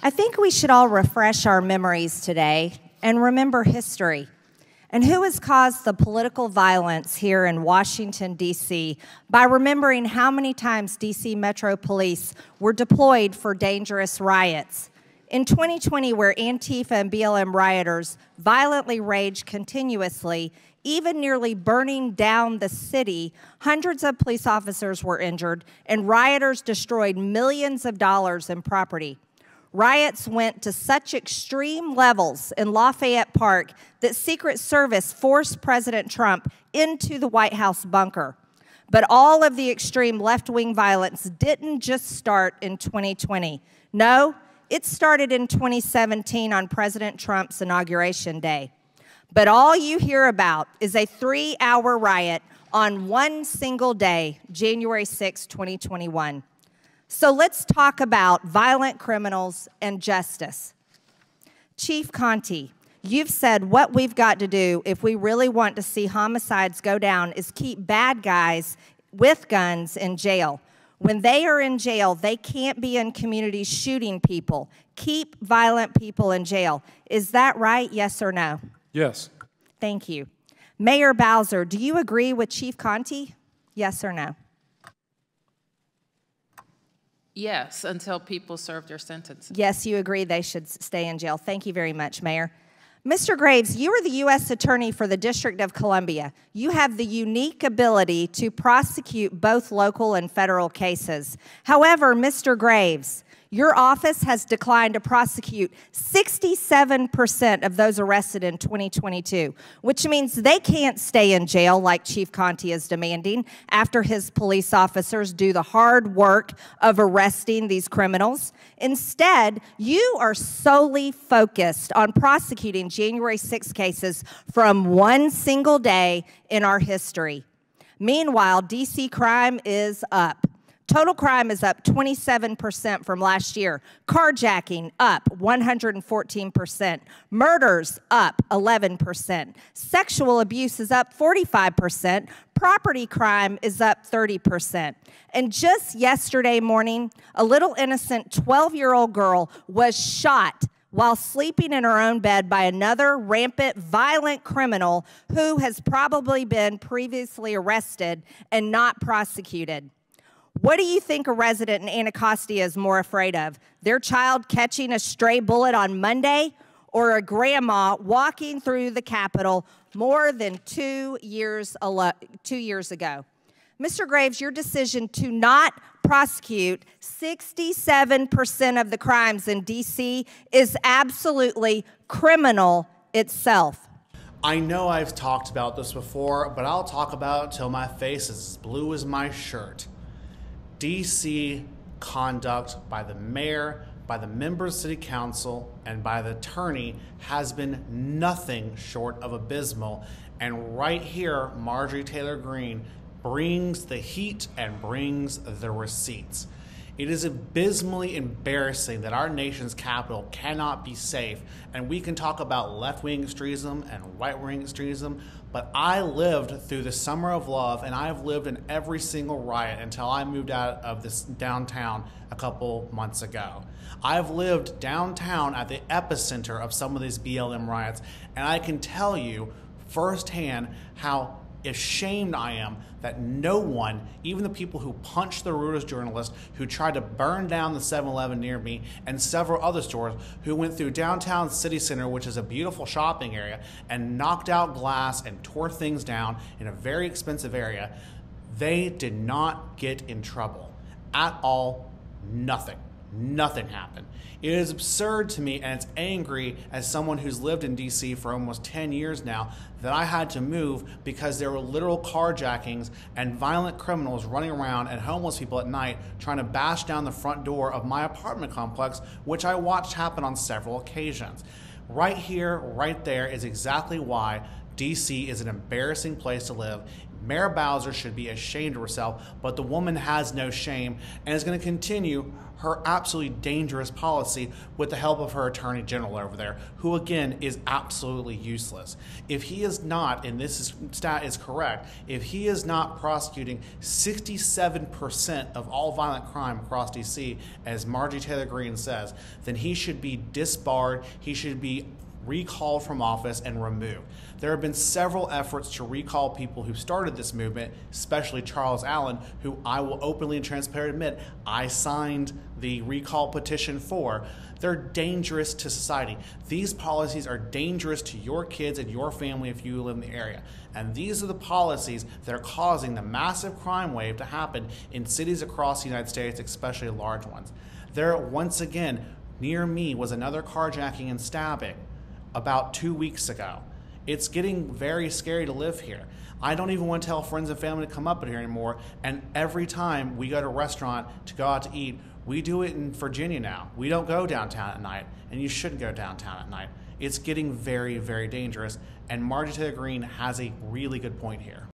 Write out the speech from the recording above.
I think we should all refresh our memories today and remember history and who has caused the political violence here in Washington, D.C. by remembering how many times D.C. Metro Police were deployed for dangerous riots. In 2020, where Antifa and BLM rioters violently raged continuously, even nearly burning down the city, hundreds of police officers were injured, and rioters destroyed millions of dollars in property. Riots went to such extreme levels in Lafayette Park that Secret Service forced President Trump into the White House bunker. But all of the extreme left-wing violence didn't just start in 2020. No, it started in 2017 on President Trump's inauguration day. But all you hear about is a 3-hour riot on one single day, January 6, 2021. So let's talk about violent criminals and justice. Chief Conte, you've said what we've got to do if we really want to see homicides go down is keep bad guys with guns in jail. When they are in jail, they can't be in communities shooting people. Keep violent people in jail. Is that right, yes or no? Yes. Thank you. Mayor Bowser, do you agree with Chief Conte? Yes or no? Yes, until people serve their sentences. Yes, you agree they should stay in jail. Thank you very much, Mayor. Mr. Graves, you are the U.S. Attorney for the District of Columbia. You have the unique ability to prosecute both local and federal cases. However, Mr. Graves, your office has declined to prosecute 67% of those arrested in 2022, which means they can't stay in jail like Chief Conte is demanding after his police officers do the hard work of arresting these criminals. Instead, you are solely focused on prosecuting January 6 cases from one single day in our history. Meanwhile, D.C. crime is up. Total crime is up 27% from last year. Carjacking up 114%. Murders up 11%. Sexual abuse is up 45%. Property crime is up 30%. And just yesterday morning, a little innocent 12-year-old girl was shot while sleeping in her own bed by another rampant, violent criminal who has probably been previously arrested and not prosecuted. What do you think a resident in Anacostia is more afraid of? Their child catching a stray bullet on Monday or a grandma walking through the Capitol more than 2 years ago? Mr. Graves, your decision to not prosecute 67% of the crimes in D.C. is absolutely criminal itself. I know I've talked about this before, but I'll talk about it till my face is as blue as my shirt. D.C. conduct by the mayor, by the members of city council, and by the attorney has been nothing short of abysmal. And right here, Marjorie Taylor Greene brings the heat and brings the receipts. It is abysmally embarrassing that our nation's capital cannot be safe, and we can talk about left-wing extremism and right-wing extremism, but I lived through the Summer of Love, and I've lived in every single riot until I moved out of this downtown a couple months ago. I've lived downtown at the epicenter of some of these BLM riots, and I can tell you firsthand how ashamed I am that no one, even the people who punched the Reuters journalist, who tried to burn down the 7-Eleven near me, and several other stores, who went through downtown city center, which is a beautiful shopping area, and knocked out glass and tore things down in a very expensive area, they did not get in trouble at all. Nothing. Nothing happened. It is absurd to me, and it's angry as someone who's lived in D.C. for almost 10 years now, that I had to move because there were literal carjackings and violent criminals running around and homeless people at night trying to bash down the front door of my apartment complex, which I watched happen on several occasions. Right here, right there is exactly why DC is an embarrassing place to live. Mayor Bowser should be ashamed of herself, but the woman has no shame and is going to continue her absolutely dangerous policy with the help of her attorney general over there, who again is absolutely useless. If he is not, and stat is correct, if he is not prosecuting 67% of all violent crime across DC, as Marjorie Taylor Greene says, then he should be disbarred, he should be recalled from office and removed. There have been several efforts to recall people who started this movement, especially Charles Allen, who I will openly and transparently admit I signed the recall petition for. They're dangerous to society. These policies are dangerous to your kids and your family if you live in the area. And these are the policies that are causing the massive crime wave to happen in cities across the United States, especially large ones. There, once again, near me was another carjacking and stabbing about 2 weeks ago. It's getting very scary to live here. I don't even want to tell friends and family to come up here anymore, and every time we go to a restaurant to go out to eat, we do it in Virginia now. We don't go downtown at night, and you shouldn't go downtown at night. It's getting very, very dangerous, and Marjorie Taylor Greene has a really good point here.